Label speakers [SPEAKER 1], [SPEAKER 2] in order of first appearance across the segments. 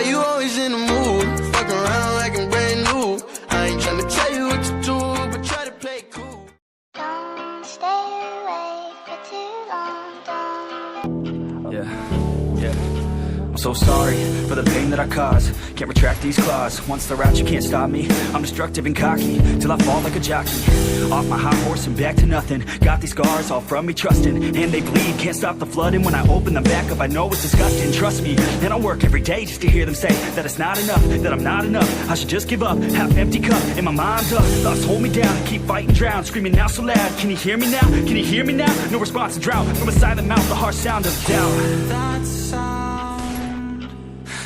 [SPEAKER 1] you always in the mood? Fuck around like I'm brand new. I ain't tryna tell you what to do, but try to play it cool.
[SPEAKER 2] Don't stay away for too long.
[SPEAKER 3] Yeah. I'm so sorry for the pain that I caused. Can't retract these claws. Once they're out, you can't stop me. I'm destructive and cocky till I fall like a jockey. Off my high horse and back to nothing. Got these scars all from me trusting, and they bleed. Can't stop the flooding. When I open them back up, I know it's disgusting. Trust me, and I work every day just to hear them say that it's not enough, that I'm not enough. I should just give up. Half empty cup and my mind's up. Thoughts hold me down, keep fighting, drown. Screaming now so loud. Can you hear me now? Can you hear me now? No response to drought. From a silent mouth, the harsh sound of doubt.
[SPEAKER 4] That sound,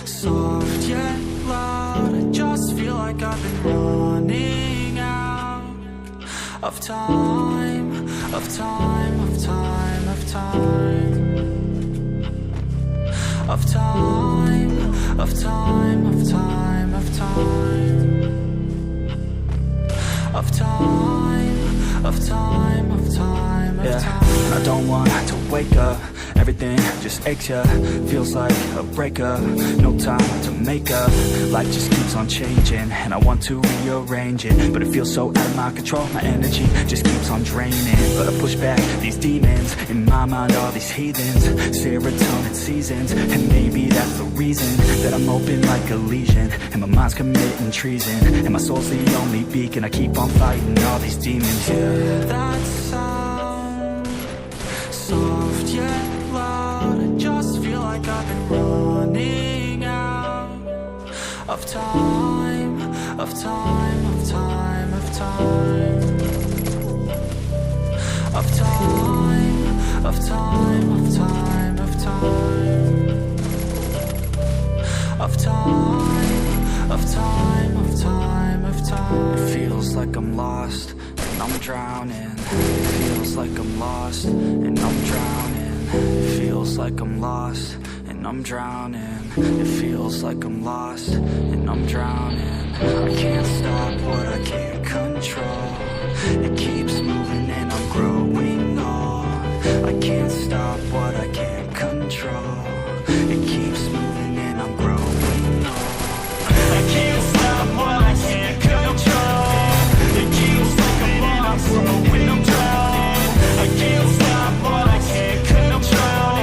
[SPEAKER 4] soft yet loud. I just feel like I've been running out of time, of time, of time, of time, of time, of time, of time, of time, of time, of time, of time, of time.
[SPEAKER 3] I don't want to wake up. Everything just aches ya. Feels like a breakup. No time to make up. Life just keeps on changing, and I want to rearrange it, but it feels so out of my control. My energy just keeps on draining, but I push back these demons in my mind, all these heathens. Serotonin seasons, and maybe that's the reason that I'm open like a lesion, and my mind's committing treason, and my soul's the only beacon. I keep on fighting all these demons. Yeah,
[SPEAKER 4] that sound, soft yet loud. I just feel like I've been running out of time, of time, of time, of time, of time, of time, of time, of time, of time, of time, of time, of time.
[SPEAKER 3] It feels like I'm lost and I'm drowning. It feels like I'm lost and I'm drowning. It feels like I'm lost and I'm drowning. It feels like I'm lost and I'm drowning. I can't stop what I can't control. It keeps moving and I'm growing old. I can't stop what I can't control. It keeps moving and I'm growing old. I can't stop what I can't control. It keeps moving and I'm growing, I'm drowning. I can't stop what I can't control.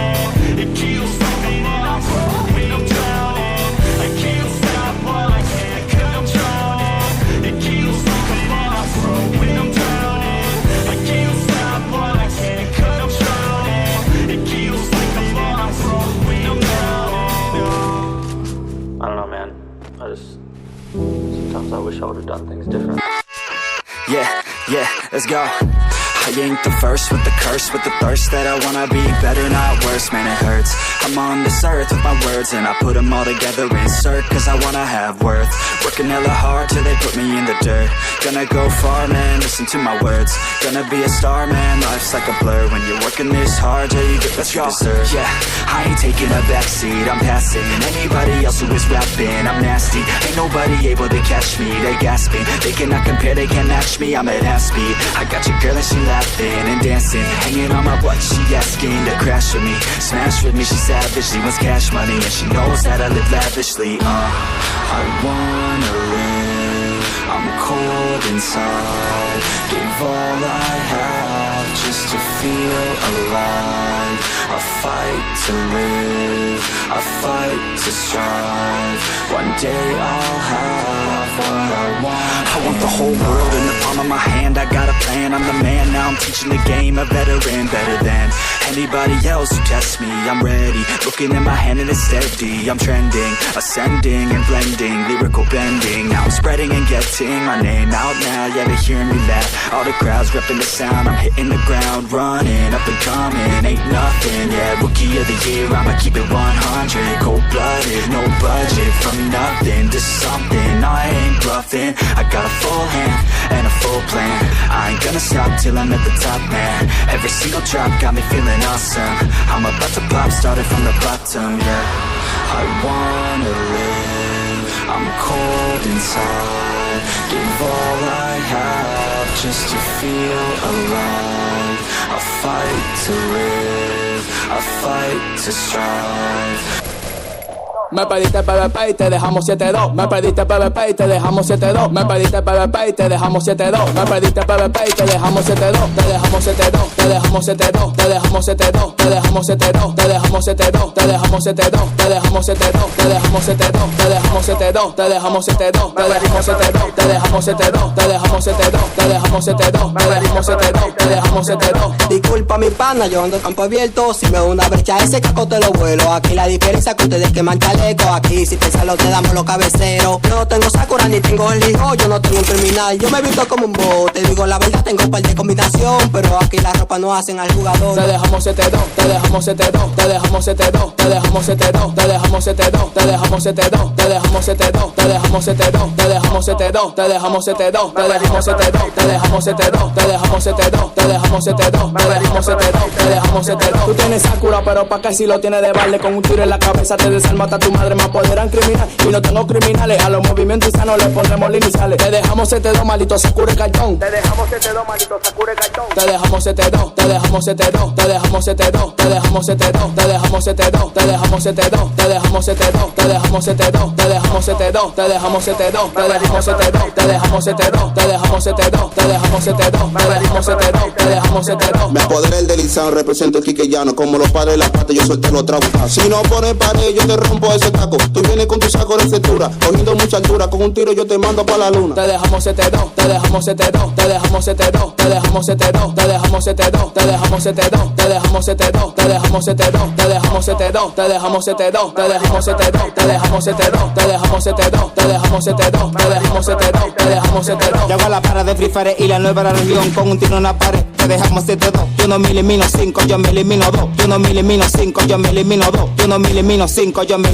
[SPEAKER 3] It keeps moving and I'm growing, I'm drowning. I can't stop what I can't control. It keeps moving and I'm growing, I'm drowning. I can't stop what I can't control. It keeps moving and I'm growing, I'm drowning.
[SPEAKER 5] I don't know, man. Sometimes I wish I would have done things different.
[SPEAKER 3] Yeah, let's go. I ain't the first with the curse, with the thirst that I wanna be better, not worse, man it hurts. I'm on this earth with my words and I put them all together, insert, cause I wanna have worth. Working hella hard till they put me in the dirt. Gonna go far, man, listen to my words. Gonna be a star, man, life's like a blur. When you're working this hard till you get what you deserve. Yeah, I ain't taking a backseat, I'm passing anybody else who is rapping. I'm nasty, ain't nobody able to catch me. They gasping, they cannot compare, they can't match me. I'm at half speed, I got your girl and she laughing and dancing, hanging on my butt, she asking to crash with me, smash with me, she savage, she wants cash money, and she knows that I live lavishly. I wanna live, I'm cold inside, gave all I have just to feel alive. I fight to live, I fight to strive, one day I'll have what I want. I want the whole world in the palm of my hand, I got a plan, I'm the man, now I'm teaching the game, a veteran, better than anybody else who tests me. I'm ready, looking at my hand and it's steady. I'm trending, ascending and blending, lyrical bending. Now I'm spreading and getting my name out now. Yeah, they hearing me laugh, all the crowds repping the sound. I'm hitting the ground, running, up and coming, ain't nothing. Yeah, rookie of the year, I'ma keep it 100. Cold-blooded, no budget, from nothing to something. I ain't bluffing, I got a full hand and a full plan. I ain't gonna stop till I'm at the top, man. Every single drop got me feeling awesome. I'm about to pop, started from the bottom, yeah. I wanna live, I'm cold inside, give all I have just to feel alive. I fight to live, I fight to strive.
[SPEAKER 5] Me pediste PvP y te dejamos 7-2. Me pediste PvP y te dejamos 7-2. Me pediste PvP y te dejamos 7-2. Me pediste PvP y te dejamos 7-2. Te dejamos 7-2. Te dejamos 7-2. Te dejamos 7-2. Te dejamos 7-2. Te dejamos 7-2. Te dejamos 7-2. Te dejamos 7-2. Te dejamos 7-2. Te dejamos 7-2. Te dejamos 7-2. Te dejamos 7-2. Te dejamos 7-2. Te dejamos 7-2. Te dejamos 7-2. Te dejamos 7-2. Te dejamos 7-2.
[SPEAKER 6] Disculpa mi pana, yo ando en campo abierto. Si me una brecha ese caco te lo vuelo. Aquí la diferencia es que ustedes queman chaleco. Aquí si pensarlo te damos los cabeceros. No tengo Sakura ni tengo el hijo. Yo no tengo un criminal, yo me he visto como un bote. Digo la verdad, tengo un par de combinación. Pero aquí la ropa no hacen al jugador.
[SPEAKER 5] Te dejamos 7-2. Te dejamos 7-2. Te dejamos 7-2. Te dejamos 7-2. Te dejamos 7-2. Te dejamos 7-2. Te dejamos 7-2. Te dejamos 7-2. Te dejamos 7-2. Te dejamos 7-2. Te dejamos 7-2. Te dejamos 7-2. Te dejamos 7-2. Te dejamos 7-2. Te dejamos 7-2. Te dejamos 7-2. Tú tienes Sakura, pero pa' que si lo tienes de balde. Con un tiro en la cabeza te desarma hasta tu madre. Me apoderan criminal y no tengo criminales. A los movimientos insanos le pondremos las iniciales. Te dejamos 7-2, maldito Sakura y cartón.
[SPEAKER 7] Te dejamos 7-2, maldito Sakura y cartón.
[SPEAKER 5] Te dejamos 7-2. Te dejamos 7-2. Te dejamos 7-2. Te dejamos 7-2. Te dejamos 7-2. Te dejamos 7-2. Te dejamos 7-2. Te dejamos 7-2. Te dejamos 7-2. Te dejamos 7-2. Te dejamos 7-2. Te dejamos 7-2. Te dejamos 7-2. Te dejamos 7-2. Te dejamos 7-2. Te dejamos 7-2.
[SPEAKER 8] Me apoderé el deslizado, represento el quiqueyano. Como los padres de la pata, yo suelto los tragos. Si no pones pared, yo te rompo ese taco. Tú vienes con tu saco de cintura, cogiendo mucha altura. Con un tiro yo te mando pa' la luna.
[SPEAKER 5] Te dejamos 7-2. Te dejamos 7-2. Te dejamos 7-2. Te dejamos 7-2. Te dejamos 7-2. Te dejamos 7-2. Te dejamos 7-2. Te dejamos 7-2. Te dejamos 7-2. Te dejamos 7-2. Te dejamos 7-2. Te dejamos 7-2. Te dejamos 7-2. Te dejamos 7-2. Te dejamos 7-2. Te dejamos 7-2.
[SPEAKER 9] Llego a la para de Free Fire y la nueva región con un tiro en la pared. Te dejamos 7-2. Yo no me elimino 5, yo me elimino 2. Yo no me elimino 5, yo me elimino 2. Yo no me elimino 5, yo me